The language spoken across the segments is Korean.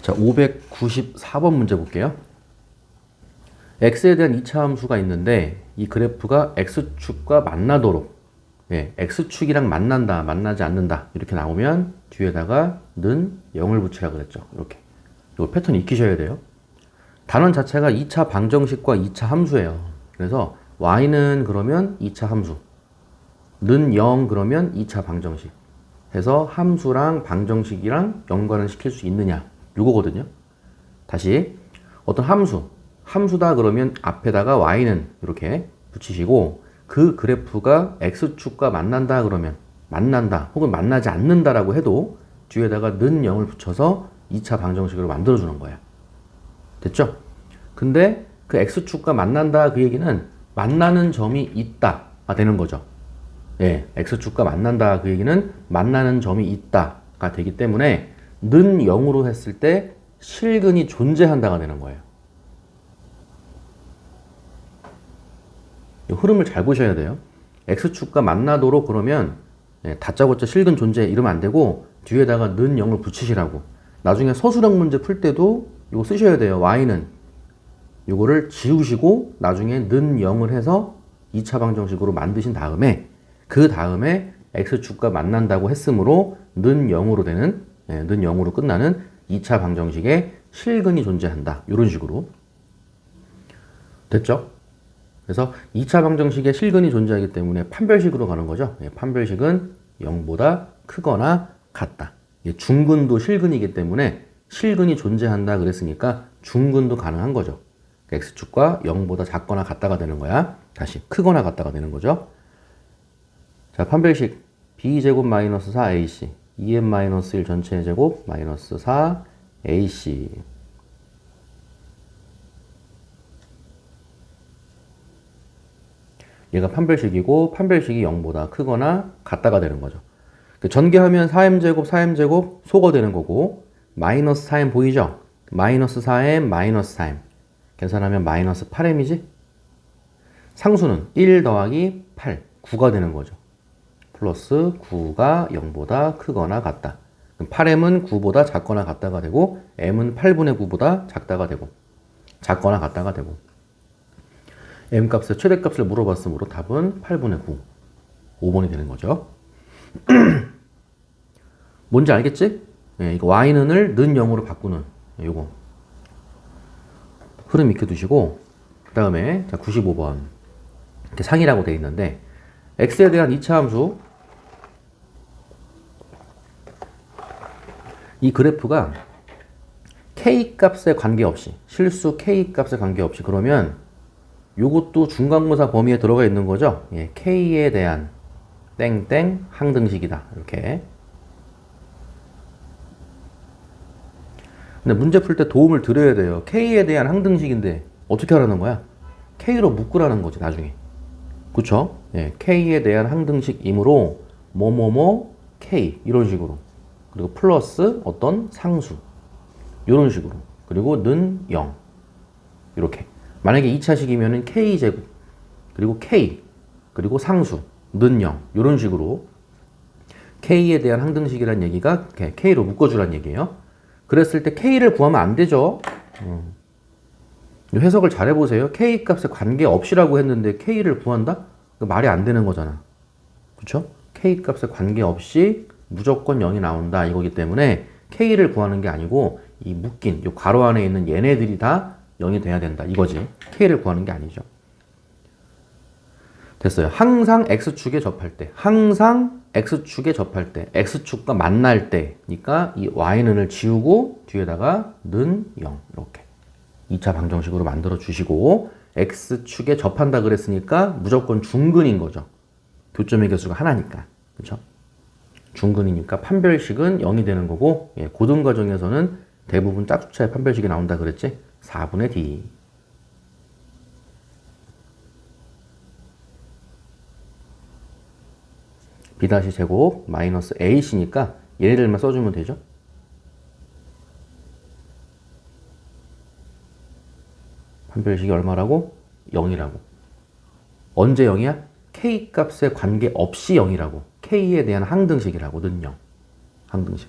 자, 594번 문제 볼게요. x에 대한 2차 함수가 있는데 이 그래프가 x축과 만나도록 x축이랑 만난다, 만나지 않는다 이렇게 나오면 뒤에다가 는 0을 붙여야 그랬죠. 이렇게. 이거 패턴 익히셔야 돼요. 단원 자체가 2차 방정식과 2차 함수예요. 그래서 y는 그러면 2차 함수, 는 0 그러면 2차 방정식 해서 함수랑 방정식이랑 연관을 시킬 수 있느냐 이거거든요. 다시 어떤 함수다 그러면 앞에다가 y는 이렇게 붙이시고 그 그래프가 x축과 만난다 그러면 만난다 혹은 만나지 않는다라고 해도 뒤에다가 는 0을 붙여서 2차 방정식으로 만들어주는 거야. 됐죠? 근데 그 x축과 만난다 그 얘기는 만나는 점이 있다가 되는 거죠. 예, x축과 만난다 그 얘기는 만나는 점이 있다가 되기 때문에 는 0으로 했을 때 실근이 존재한다가 되는 거예요. 이 흐름을 잘 보셔야 돼요. x축과 만나도록 그러면 다짜고짜 실근 존재 이러면 안 되고 뒤에다가 는 0을 붙이시라고. 나중에 서술형 문제 풀 때도 이거 쓰셔야 돼요. y는 이거를 지우시고 나중에 는 0을 해서 2차 방정식으로 만드신 다음에 그 다음에 x축과 만난다고 했으므로 는 0으로 되는 는 0으로 끝나는 2차 방정식에 실근이 존재한다. 이런 식으로 됐죠? 그래서 2차 방정식에 실근이 존재하기 때문에 판별식으로 가는 거죠. 판별식은 0보다 크거나 같다. 중근도 실근이기 때문에 실근이 존재한다 그랬으니까 중근도 가능한 거죠. x축과 0보다 작거나 같다가 되는 거야. 다시 크거나 같다가 되는 거죠. 자, 판별식 b제곱 마이너스 4ac 2n 마이너스 1 전체의 제곱 마이너스 4ac 얘가 판별식이고 판별식이 0보다 크거나 같다가 되는 거죠. 전개하면 4m제곱 4m제곱 소거 되는 거고 마이너스 4m 보이죠? 마이너스 4m 마이너스 4m 계산하면 마이너스 8m이지? 상수는 1 더하기 8 9가 되는 거죠. 플러스 9가 0보다 크거나 같다. 8m은 9보다 작거나 같다가 되고 m은 8분의 9보다 작다가 되고 작거나 같다가 되고 m값의 최대값을 물어봤으므로 답은 8분의 9 5번이 되는 거죠. 뭔지 알겠지? 이거 y는을 는 0으로 바꾸는 요거 흐름 익혀두시고 그 다음에 95번 이렇게 상이라고 되어 있는데 x에 대한 2차 함수 이 그래프가 k 값에 관계없이 실수 k 값에 관계없이 그러면 요것도 중간고사 범위에 들어가 있는 거죠. k에 대한 땡땡 항등식이다. 이렇게. 근데 문제 풀 때 도움을 드려야 돼요. k에 대한 항등식인데 어떻게 하라는 거야? k로 묶으라는 거지 나중에. 그쵸? k에 대한 항등식이므로 뭐뭐뭐 k 이런 식으로 그리고 플러스 어떤 상수 이런 식으로 그리고 는 0 이렇게. 만약에 2차식이면은 k제곱 그리고 k 그리고 상수 는 0 이런 식으로 k에 대한 항등식이란 얘기가 k로 묶어주란 얘기예요. 그랬을 때 k를 구하면 안 되죠. 해석을 잘 해보세요. k 값에 관계없이라고 했는데 k를 구한다? 말이 안 되는 거잖아. 그쵸? k 값에 관계없이 무조건 0이 나온다 이거기 때문에 k를 구하는 게 아니고 이 묶인 이 괄호 안에 있는 얘네들이 다 0이 돼야 된다 이거지. k를 구하는 게 아니죠. 됐어요. 항상 x축에 접할 때 항상 x축에 접할 때 x축과 만날 때니까 이 y는을 지우고 뒤에다가 는 0 이렇게 2차 방정식으로 만들어 주시고 x축에 접한다 그랬으니까 무조건 중근인 거죠. 교점의 개수가 하나니까. 그렇죠? 중근이니까 판별식은 0이 되는 거고 고등과정에서는 대부분 짝수차의 판별식이 나온다 그랬지? 4분의 d b' 제곱 마이너스 ac니까 얘네들만 써주면 되죠? 판별식이 얼마라고? 0이라고. 언제 0이야? k 값에 관계없이 0이라고. k에 대한 항등식이라고. 는 0. 항등식.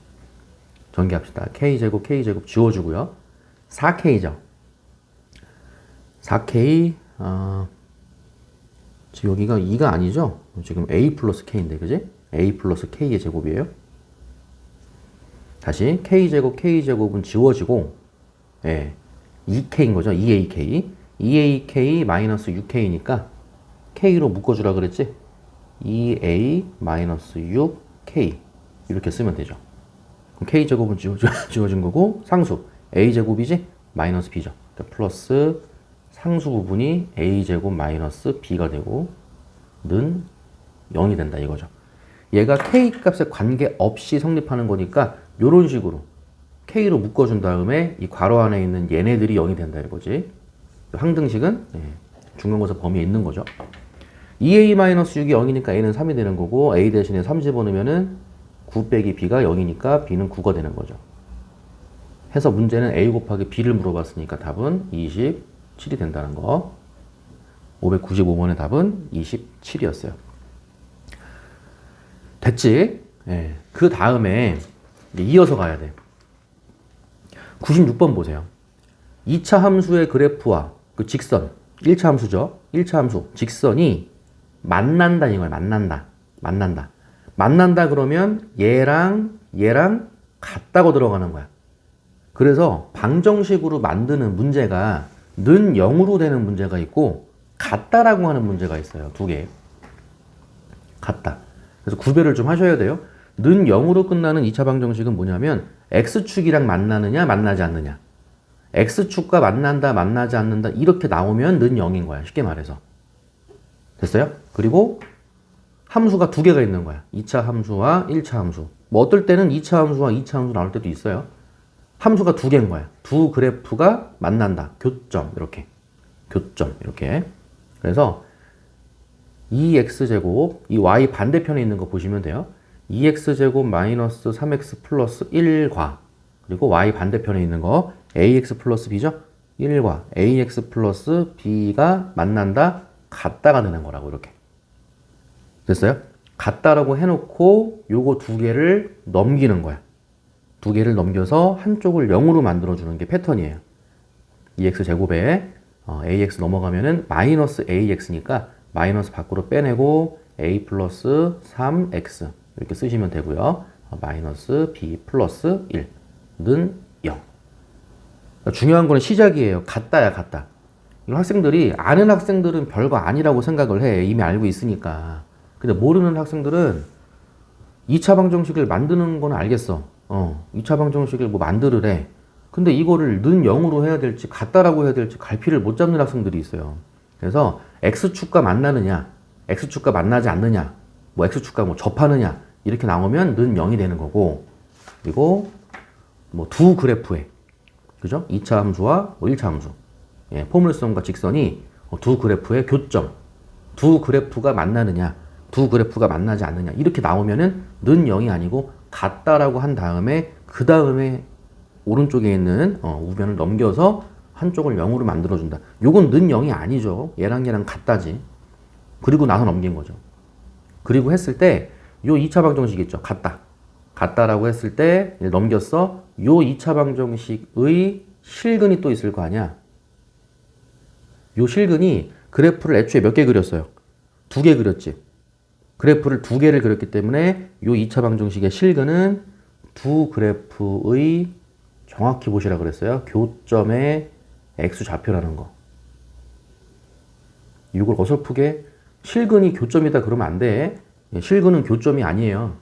전개합시다. K제곱 지워주고요. 4K죠. 4K, 지금 여기가 2가 아니죠? 지금 A 플러스 K인데, 그지? A 플러스 K의 제곱이에요. 다시 K제곱은 지워지고, 예, 2K인 거죠. 2AK. 2AK 마이너스 6K니까 K로 묶어주라 그랬지? 2A 마이너스 6K. 이렇게 쓰면 되죠. 그럼 K제곱은 지워진 거고, 상수. A제곱이지? 마이너스 B죠. 그러니까 플러스 상수 부분이 A제곱 마이너스 B가 되고, 는 0이 된다 이거죠. 얘가 K 값에 관계없이 성립하는 거니까, 요런 식으로 K로 묶어준 다음에 이 괄호 안에 있는 얘네들이 0이 된다 이거지. 항등식은 중간고사 범위에 있는 거죠. 2A-6이 0이니까 A는 3이 되는 거고, A 대신에 3 집어넣으면은 9 빼기 B가 0이니까 B는 9가 되는 거죠. 해서 문제는 A 곱하기 B를 물어봤으니까 답은 27이 된다는 거. 595번의 답은 27이었어요. 됐지? 예. 그 다음에 이어서 가야 돼. 96번 보세요. 2차 함수의 그래프와 그 직선, 1차 함수죠. 1차 함수, 직선이 만난다 이거야. 만난다 그러면 얘랑 같다고 들어가는 거야. 그래서 방정식으로 만드는 문제가 는 0으로 되는 문제가 있고 같다라고 하는 문제가 있어요. 두 개. 같다. 그래서 구별을 좀 하셔야 돼요. 는 0으로 끝나는 2차 방정식은 뭐냐면 X축이랑 만나느냐 만나지 않느냐. X축과 만난다 만나지 않는다 이렇게 나오면 는 0인 거야. 쉽게 말해서. 됐어요? 그리고 함수가 두 개가 있는 거야. 2차 함수와 1차 함수. 뭐 어떨 때는 2차 함수와 2차 함수 나올 때도 있어요. 함수가 두 개인 거야. 두 그래프가 만난다. 교점 이렇게. 그래서 2x제곱, 이 y 반대편에 있는 거 보시면 돼요. 2x제곱 마이너스 3x 플러스 1과 그리고 y 반대편에 있는 거 ax 플러스 b죠? 1과 ax 플러스 b가 만난다. 같다가 되는 거라고 이렇게. 됐어요? 같다라고 해놓고 요거 두 개를 넘기는 거야. 두 개를 넘겨서 한쪽을 0으로 만들어주는 게 패턴이에요. 2x제곱에 ax 넘어가면은 마이너스 ax니까 마이너스 밖으로 빼내고 a 플러스 3x 이렇게 쓰시면 되고요. 마이너스 b 플러스 1는 0. 중요한 거는 시작이에요. 같다야 같다. 이런 학생들이 아는 학생들은 별거 아니라고 생각을 해. 이미 알고 있으니까. 근데 모르는 학생들은 2차 방정식을 만드는 건 알겠어. 2차 방정식을 뭐 만들으래. 근데 이거를 는 0으로 해야 될지 같다라고 해야 될지 갈피를 못 잡는 학생들이 있어요. 그래서 X축과 만나느냐, X축과 만나지 않느냐, 뭐 X축과 뭐 접하느냐 이렇게 나오면 는 0이 되는 거고, 그리고 뭐 두 그래프에 그죠? 2차 함수와 1차 함수 포물선과 직선이 두 그래프의 교점, 두 그래프가 만나느냐, 두 그래프가 만나지 않느냐 이렇게 나오면은 는 0이 아니고 같다라고 한 다음에 그 다음에 오른쪽에 있는 우변을 넘겨서 한쪽을 0으로 만들어준다. 요건 는 0이 아니죠. 얘랑 같다지. 그리고 나서 넘긴 거죠. 그리고 했을 때 요 2차 방정식 있죠. 같다라고 했을 때 넘겼어. 요 2차 방정식의 실근이 또 있을 거 아니야. 요 실근이 그래프를 애초에 몇 개 그렸어요? 두 개 그렸지. 그래프를 두 개를 그렸기 때문에 요 2차 방정식의 실근은 두 그래프의 정확히 보시라 그랬어요. 교점의 X좌표라는 거. 이걸 어설프게 실근이 교점이다 그러면 안 돼. 실근은 교점이 아니에요.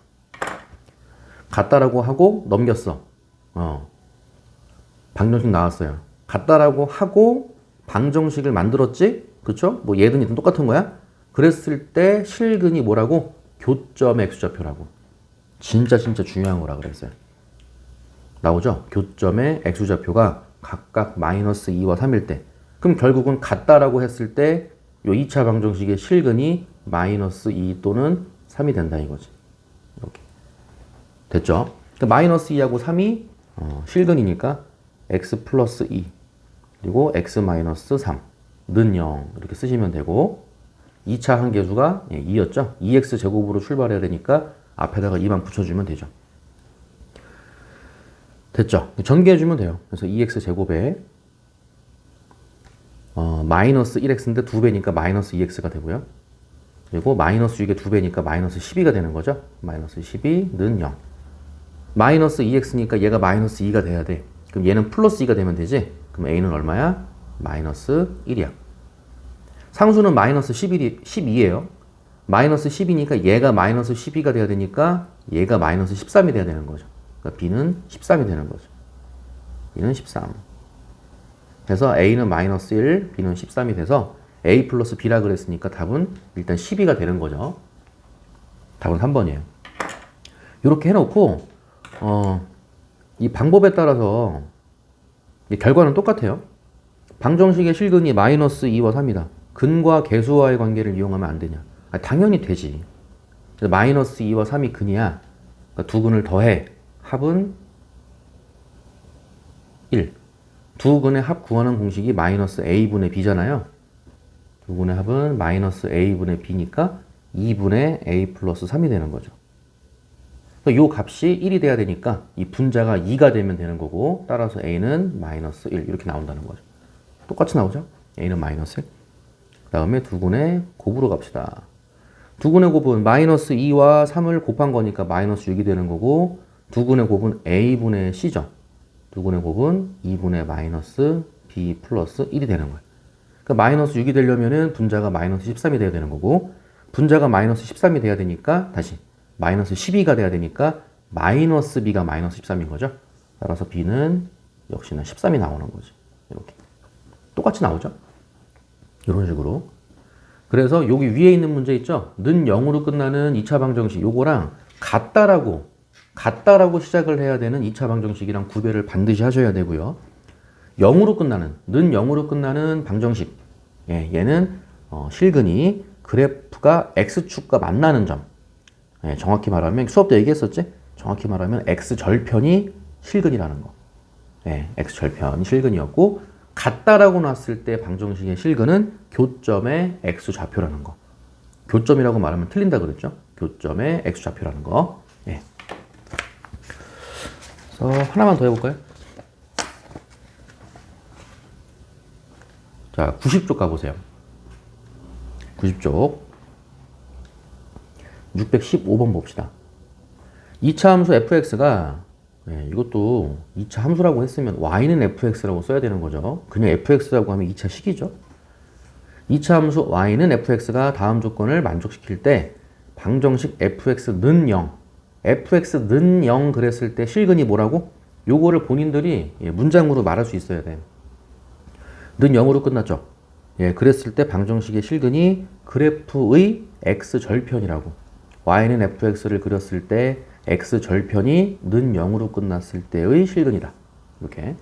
같다라고 하고 넘겼어. 방정식 나왔어요. 같다라고 하고 방정식을 만들었지? 그쵸? 뭐 얘든 얘든 똑같은 거야? 그랬을 때 실근이 뭐라고? 교점의 X좌표라고. 진짜 중요한 거라 그랬어요. 나오죠? 교점의 X좌표가 각각 마이너스 2와 3일 때. 그럼 결국은 같다라고 했을 때 요 2차 방정식의 실근이 마이너스 2 또는 3이 된다 이거지. 이렇게. 됐죠? 그러니까 마이너스 2하고 3이 실근이니까 x 플러스 2 그리고 x 마이너스 3는 0 이렇게 쓰시면 되고 2차 한계수가 2였죠? 2x 제곱으로 출발해야 되니까 앞에다가 2만 붙여주면 되죠. 됐죠? 전개해주면 돼요. 그래서 2x 제곱에 마이너스 1x인데 2배니까 마이너스 2x가 되고요. 그리고 마이너스 6의 2배니까 마이너스 12가 되는 거죠. 마이너스 12는 0. 마이너스 2x니까 얘가 마이너스 2가 돼야 돼. 그럼 얘는 플러스 2가 되면 되지? 그럼 a는 얼마야? 마이너스 1이야. 상수는 마이너스 12예요. 마이너스 10이니까 얘가 마이너스 12가 돼야 되니까 얘가 마이너스 13이 돼야 되는 거죠. 그러니까 b는 13이 되는 거죠. b는 13. 그래서 a는 마이너스 1, b는 13이 돼서 a 플러스 b라 그랬으니까 답은 일단 12가 되는 거죠. 답은 3번이에요. 이렇게 해놓고 이 방법에 따라서 이 결과는 똑같아요. 방정식의 실근이 마이너스 2와 3이다. 근과 계수와의 관계를 이용하면 안 되냐? 당연히 되지. 마이너스 2와 3이 근이야. 그러니까 두 근을 더해. 합은 1. 두 근의 합 구하는 공식이 마이너스 a분의 b잖아요. 두 근의 합은 마이너스 a분의 b니까 2분의 a 플러스 3이 되는 거죠. 이 값이 1이 돼야 되니까 이 분자가 2가 되면 되는 거고, 따라서 a는 마이너스 1 이렇게 나온다는 거죠. 똑같이 나오죠? a는 마이너스 1. 그 다음에 두 근의 곱으로 갑시다. 두 근의 곱은 마이너스 2와 3을 곱한 거니까 마이너스 6이 되는 거고, 두 근의 곱은 a분의 c죠. 두 근의 곱은 2분의 마이너스 b 플러스 1이 되는 거예요. 그러니까 마이너스 6이 되려면은 분자가 마이너스 13이 돼야 되는 거고, 분자가 마이너스 13이 돼야 되니까 다시 마이너스 12가 돼야 되니까 마이너스 b가 마이너스 13인 거죠. 따라서 b는 역시나 13이 나오는 거죠. 이렇게 똑같이 나오죠. 이런 식으로. 그래서 여기 위에 있는 문제 있죠. 는 0으로 끝나는 2차 방정식 요거랑 같다라고 시작을 해야 되는 2차 방정식이랑 구별을 반드시 하셔야 되고요. 0으로 끝나는, 는 0으로 끝나는 방정식. 예, 얘는 실근이 그래프가 x축과 만나는 점. 예, 정확히 말하면 수업 때 얘기했었지? 정확히 말하면 x절편이 실근이라는 거. 예, x절편이 실근이었고, 같다라고 놨을 때 방정식의 실근은 교점의 x좌표라는 거. 교점이라고 말하면 틀린다 그랬죠? 교점의 x좌표라는 거. 예. 그래서 하나만 더 해볼까요? 자, 90쪽 가보세요. 90쪽. 615번 봅시다. 2차 함수 fx가 이것도 2차 함수라고 했으면 y는 fx라고 써야 되는 거죠. 그냥 fx라고 하면 2차 식이죠. 2차 함수 y는 fx가 다음 조건을 만족시킬 때 방정식 fx는 0, fx는 0 그랬을 때 실근이 뭐라고? 요거를 본인들이 문장으로 말할 수 있어야 돼. 는 0으로 끝났죠. 예, 그랬을 때 방정식의 실근이 그래프의 x절편이라고. y는 fx를 그렸을 때 x절편이 는 0으로 끝났을 때의 실근이다. 이렇게.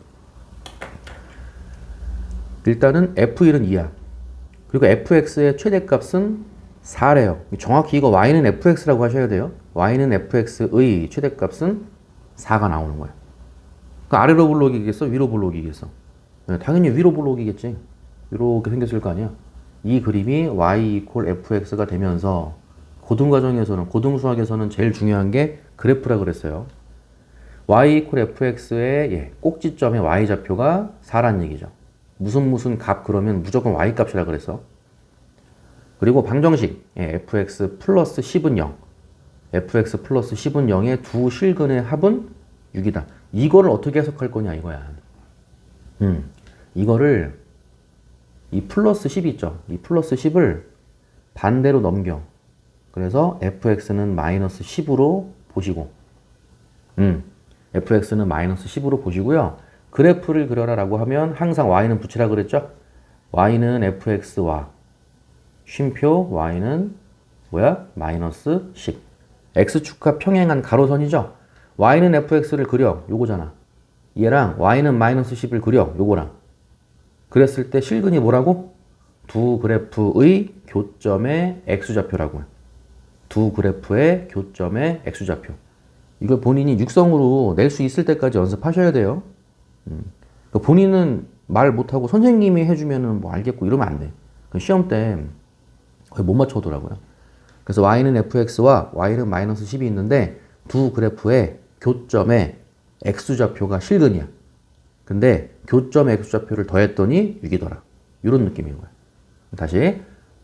일단은 f1은 2야. 그리고 fx의 최대값은 4래요. 정확히 이거 y는 fx라고 하셔야 돼요. y는 fx의 최대값은 4가 나오는 거야. 그 아래로 볼록이겠어? 위로 볼록이겠어? 당연히 위로 볼록이겠지. 이렇게 생겼을 거 아니야. 이 그림이 y 이퀄 fx가 되면서 고등과정에서는, 고등수학에서는 제일 중요한 게 그래프라 그랬어요. y 이퀄 fx의 꼭지점의 y좌표가 4란 얘기죠. 무슨 값 그러면 무조건 y 값이라 그랬어. 그리고 방정식 fx 플러스 10은 0, fx 플러스 10은 0의 두 실근의 합은 6이다. 이거를 어떻게 해석할 거냐 이거야. 이거를 이 플러스 10 있죠. 이 플러스 10을 반대로 넘겨. 그래서 fx는 마이너스 10으로 보시고, fx는 마이너스 10으로 보시고요. 그래프를 그려라 라고 하면 항상 y는 붙이라 그랬죠? y는 fx와 쉼표 y는 뭐야? 마이너스 10. x축과 평행한 가로선이죠? y는 fx를 그려. 요거잖아. 얘랑 y는 마이너스 10을 그려. 요거랑. 그랬을 때 실근이 뭐라고? 두 그래프의 교점의 x좌표라고요. 두 그래프의 교점의 x좌표. 이걸 본인이 육성으로 낼 수 있을 때까지 연습하셔야 돼요. 본인은 말 못하고 선생님이 해주면 뭐 알겠고 이러면 안 돼. 시험 때 거의 못 맞춰오더라고요. 그래서 y는 fx와 y는 마이너스 10이 있는데 두 그래프의 교점의 x좌표가 실근이야. 근데 교점 x좌표를 더했더니 6이더라. 이런 느낌인 거야. 다시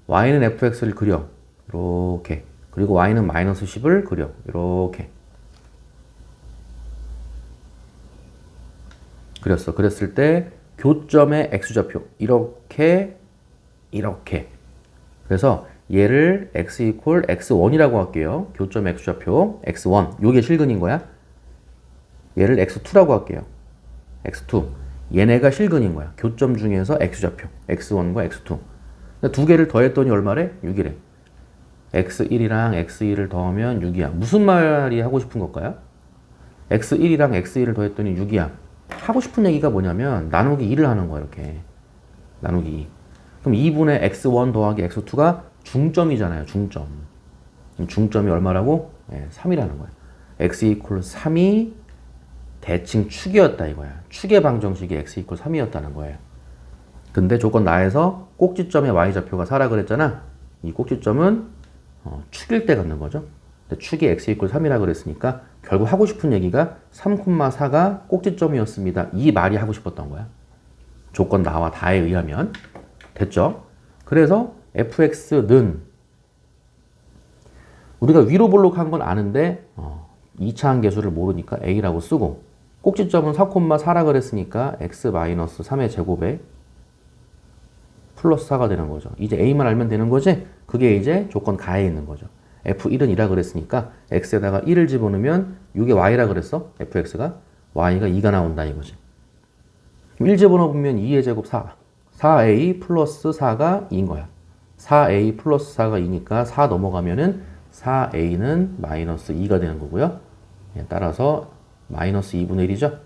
y는 fx를 그려. 이렇게. 그리고 y는 마이너스 10을 그려. 이렇게. 그렸어. 그랬을 때 교점의 x좌표 이렇게 이렇게. 그래서 얘를 x 이퀄 x1이라고 할게요. 교점 x좌표 x1. 요게 실근인 거야. 얘를 x2라고 할게요. x2. 얘네가 실근인 거야. 교점 중에서 x좌표 x1과 x2. 두 개를 더했더니 얼마래? 6이래. x1이랑 x2를 더하면 6이야. 무슨 말이 하고 싶은 걸까요? x1이랑 x2를 더했더니 6이야. 하고 싶은 얘기가 뭐냐면 나누기 2를 하는 거야. 이렇게 나누기 2. 그럼 2분의 x1 더하기 x2가 중점이잖아요. 중점. 중점이 얼마라고? 네, 3이라는 거야. x 이퀄 3이 대칭 축이었다 이거야. 축의 방정식이 x 이퀄 3이었다는 거예요. 근데 조건 나에서 꼭지점의 y좌표가 4라 그랬잖아. 이 꼭지점은 축일 때 갖는 거죠. 근데 축이 x 이퀄 3이라 그랬으니까 결국 하고 싶은 얘기가 3,4가 꼭지점이었습니다. 이 말이 하고 싶었던 거야. 조건 나와 다에 의하면. 됐죠? 그래서 fx는 우리가 위로 볼록한 건 아는데 2차 함계수를 모르니까 a라고 쓰고 꼭지점은 4,4라 그랬으니까 x-3의 제곱에 플러스 4가 되는 거죠. 이제 a만 알면 되는 거지? 그게 이제 조건 가에 있는 거죠. f1은 2라 그랬으니까 x에다가 1을 집어넣으면 이게 y라 그랬어. fx가 y가 2가 나온다 이거지. 1 집어넣으면 2의 제곱 4. 4a 플러스 4가 2인 거야. 4a 플러스 4가 2니까 4 넘어가면은 4a는 마이너스 2가 되는 거고요. 따라서 마이너스 2분의 1이죠.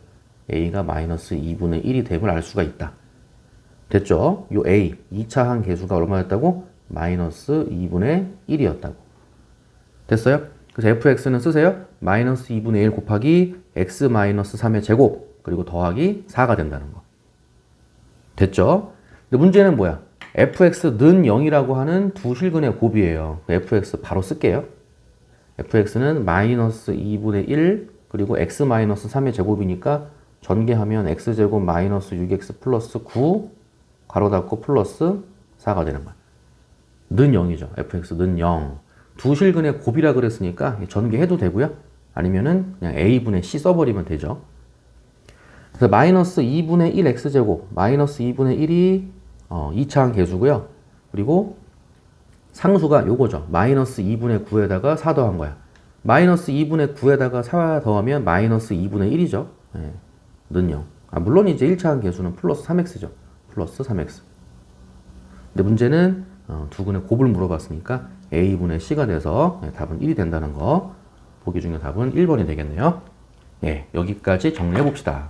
a가 마이너스 2분의 1이 됨을 알 수가 있다. 됐죠? 요 a, 2차 항계수가 얼마였다고? 마이너스 2분의 1이었다고. 됐어요? 그래서 fx는 쓰세요. 마이너스 2분의 1 곱하기 x 마이너스 3의 제곱 그리고 더하기 4가 된다는 거. 됐죠? 근데 문제는 뭐야? fx는 0이라고 하는 두 실근의 곱이에요. fx 바로 쓸게요. fx는 마이너스 2분의 1 그리고 x 마이너스 3의 제곱이니까 전개하면 x제곱 마이너스 6x 플러스 9 가로 닫고 플러스 4가 되는 거야. 는 0이죠. fx는 0. 두 실근의 곱이라 그랬으니까 전개해도 되고요. 아니면은 그냥 a분의 c 써버리면 되죠. 그래서 마이너스 2분의 1 x제곱 마이너스 2분의 1이 2차항 계수고요. 그리고 상수가 요거죠. 마이너스 2분의 9에다가 4 더한 거야. 마이너스 2분의 9에다가 4 더하면 마이너스 2분의 1이죠. 네. 는 0. 물론 이제 1차항 계수는 플러스 3x죠. 플러스 3x. 근데 문제는 두 근의 곱을 물어봤으니까 a분의 c가 돼서 답은 1이 된다는 거. 보기 중에 답은 1번이 되겠네요. 네, 여기까지 정리해 봅시다.